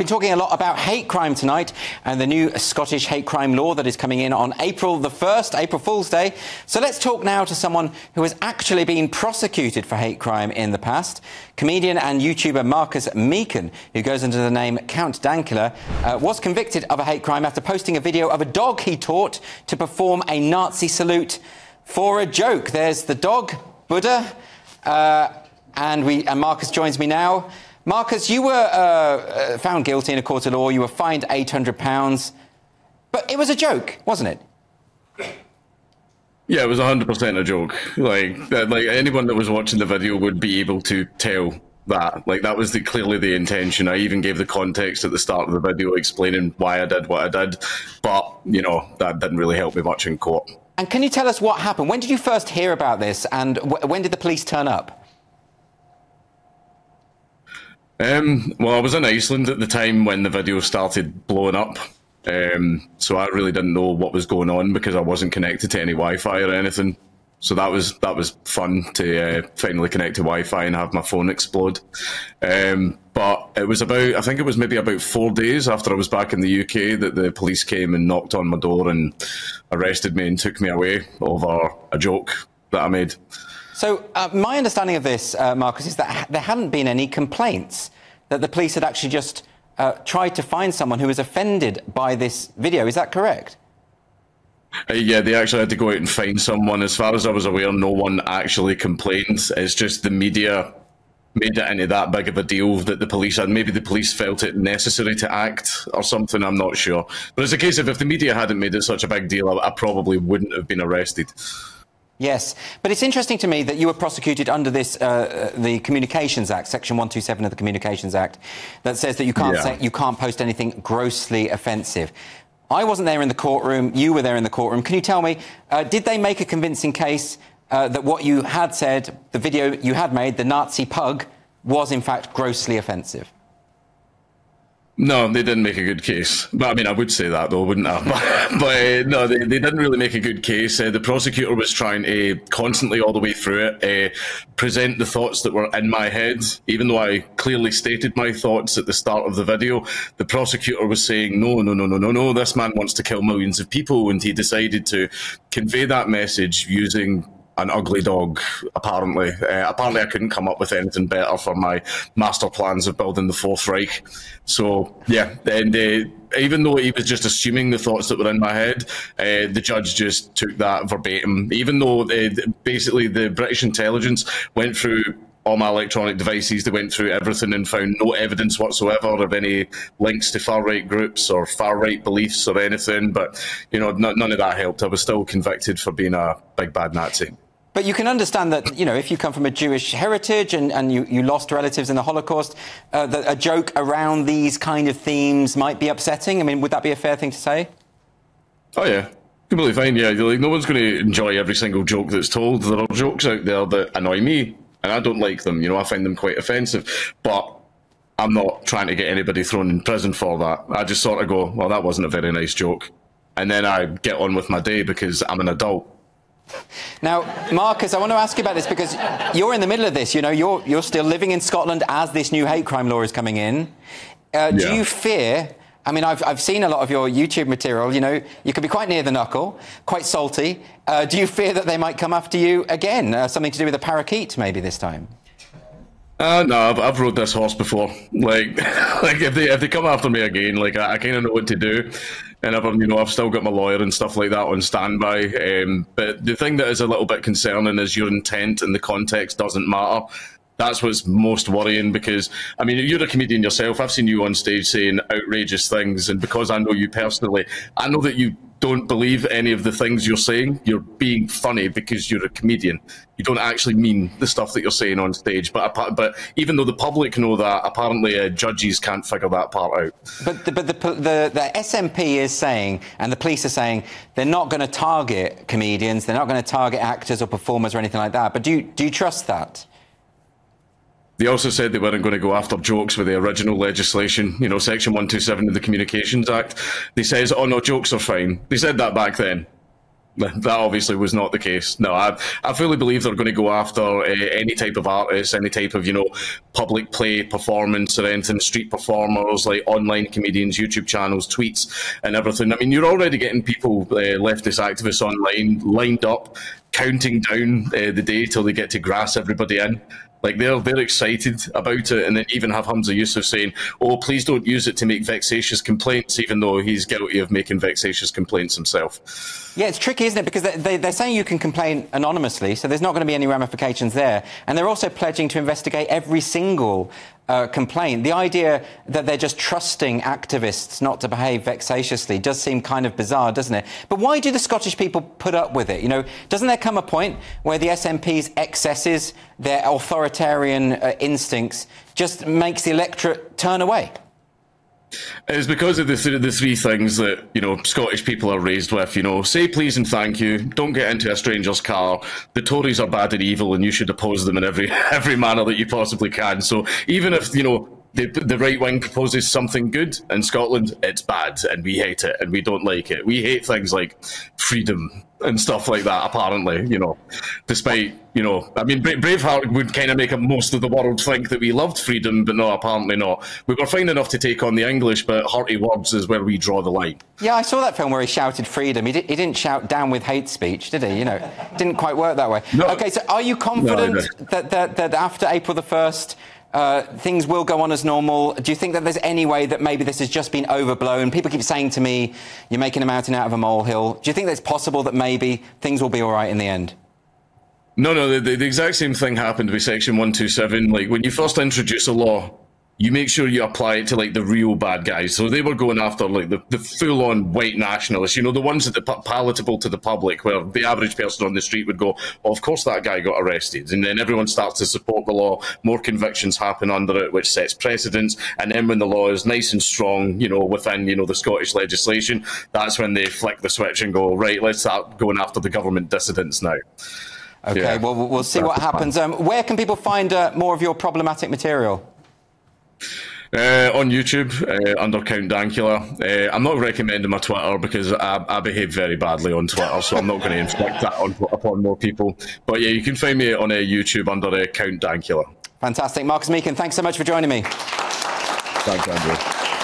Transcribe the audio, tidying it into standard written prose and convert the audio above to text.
Been talking a lot about hate crime tonight and the new Scottish hate crime law that is coming in on April the 1st, April Fool's Day. So let's talk now to someone who has actually been prosecuted for hate crime in the past. Comedian and YouTuber Marcus Meekin, who goes under the name Count Dankula, was convicted of a hate crime after posting a video of a dog he taught to perform a Nazi salute for a joke. There's the dog, Buddha, and Marcus joins me now. Marcus, you were found guilty in a court of law. You were fined £800, but it was a joke, wasn't it? Yeah, it was 100% a joke. Like anyone that was watching the video would be able to tell that. Like, that was clearly the intention. I even gave the context at the start of the video explaining why I did what I did. But, you know, that didn't really help me much in court. And can you tell us what happened? When did you first hear about this, and when did the police turn up? Well, I was in Iceland at the time when the video started blowing up. So I really didn't know what was going on because I wasn't connected to any Wi-Fi or anything. So that was fun to finally connect to Wi-Fi and have my phone explode. But it was I think it was maybe about 4 days after I was back in the UK that the police came and knocked on my door and arrested me and took me away over a joke that I made. So my understanding of this, Marcus, is that there hadn't been any complaints, that the police had actually just tried to find someone who was offended by this video. Is that correct? Yeah, they actually had to go out and find someone. As far as I was aware, no one actually complained. It's just the media made it into that big of a deal that the police had. Maybe the police felt it necessary to act or something, I'm not sure. But it's a case of if the media hadn't made it such a big deal, I probably wouldn't have been arrested. Yes, but it's interesting to me that you were prosecuted under this, the Communications Act, Section 127 of the Communications Act, that says that you can't post anything grossly offensive. I wasn't there in the courtroom. You were there in the courtroom. Can you tell me, did they make a convincing case that what you had said, the video you had made, the Nazi pug, was in fact grossly offensive? No, they didn't make a good case. But I mean, I would say that though, wouldn't I? But no, they didn't really make a good case. The prosecutor was trying to constantly, all the way through it, present the thoughts that were in my head. Even though I clearly stated my thoughts at the start of the video, the prosecutor was saying, no, this man wants to kill millions of people. And he decided to convey that message using an ugly dog, apparently. Apparently I couldn't come up with anything better for my master plans of building the Fourth Reich. So, yeah, and even though he was just assuming the thoughts that were in my head, the judge just took that verbatim. Even though basically the British intelligence went through all my electronic devices, they went through everything and found no evidence whatsoever of any links to far-right groups or far-right beliefs or anything. But, you know, none of that helped. I was still convicted for being a big bad Nazi. But you can understand that, you know, if you come from a Jewish heritage and you lost relatives in the Holocaust, that a joke around these kind of themes might be upsetting. I mean, would that be a fair thing to say? Oh, yeah. Completely fine, yeah. Like, no one's going to enjoy every single joke that's told. There are jokes out there that annoy me, and I don't like them. You know, I find them quite offensive. But I'm not trying to get anybody thrown in prison for that. I just sort of go, well, that wasn't a very nice joke. And then I get on with my day because I'm an adult. Now, Marcus, I want to ask you about this because you're in the middle of this. You know, you're still living in Scotland as this new hate crime law is coming in. Do you fear... I mean, I've seen a lot of your YouTube material. You know, you can be quite near the knuckle, quite salty. Do you fear that they might come after you again? Something to do with a parakeet, maybe this time? No, I've rode this horse before. Like if they come after me again, like I kind of know what to do, and I've still got my lawyer and stuff like that on standby. But the thing that is a little bit concerning is your intent and the context doesn't matter. That's what's most worrying because, I mean, you're a comedian yourself. I've seen you on stage saying outrageous things, and because I know you personally, I know that you don't believe any of the things you're saying. You're being funny because you're a comedian. You don't actually mean the stuff that you're saying on stage. But even though the public know that, apparently judges can't figure that part out. But the SNP is saying, and the police are saying, they're not going to target comedians. They're not going to target actors or performers or anything like that. But do you trust that? They also said they weren't going to go after jokes with the original legislation, you know, Section 127 of the Communications Act. They says, oh no, jokes are fine. They said that back then. That obviously was not the case. No, I fully believe they're going to go after any type of artist, any type of, public play, performance or anything, street performers, like online comedians, YouTube channels, tweets and everything. I mean, you're already getting people, leftist activists online, lined up, counting down the day till they get to grass everybody in. Like, they're excited about it, and then even have Hamza Yusuf saying, oh, please don't use it to make vexatious complaints, even though he's guilty of making vexatious complaints himself. Yeah, it's tricky, isn't it? Because they're saying you can complain anonymously, so there's not going to be any ramifications there. And they're also pledging to investigate every single complaint. The idea that they're just trusting activists not to behave vexatiously does seem kind of bizarre, doesn't it? But why do the Scottish people put up with it? Doesn't there come a point where the SNP's excesses, their authoritarian instincts, just makes the electorate turn away? It's because of the three things that, Scottish people are raised with, say please and thank you, don't get into a stranger's car, the Tories are bad and evil and you should oppose them in every manner that you possibly can. So even if, the right wing proposes something good in Scotland, it's bad and we hate it and we don't like it. We hate things like freedom and stuff like that, apparently, despite, I mean, Braveheart would kind of make most of the world think that we loved freedom, but no, apparently not. We were fine enough to take on the English, but hearty words is where we draw the line. Yeah, I saw that film where he shouted freedom. He didn't shout down with hate speech, did he? Didn't quite work that way. No. OK, so are you confident that after April the 1st, things will go on as normal? Do you think that there's any way that maybe this has just been overblown? People keep saying to me, you're making a mountain out of a molehill. Do you think that it's possible that maybe things will be all right in the end? No, the exact same thing happened with Section 127. Like, when you first introduce a law, you make sure you apply it to, like, the real bad guys. So they were going after, like, the full-on white nationalists, the ones that are palatable to the public, where the average person on the street would go, oh, of course that guy got arrested. And then everyone starts to support the law, more convictions happen under it, which sets precedents. And then when the law is nice and strong, within, the Scottish legislation, that's when they flick the switch and go, right, let's start going after the government dissidents now. OK, yeah. Well, we'll see what happens. Where can people find more of your problematic material? On YouTube, under Count Dankula. I'm not recommending my Twitter because I behave very badly on Twitter, so I'm not going to inflict that upon more people. But yeah, you can find me on YouTube under Count Dankula. Fantastic. Marcus Meekin, thanks so much for joining me. Thanks, Andrew.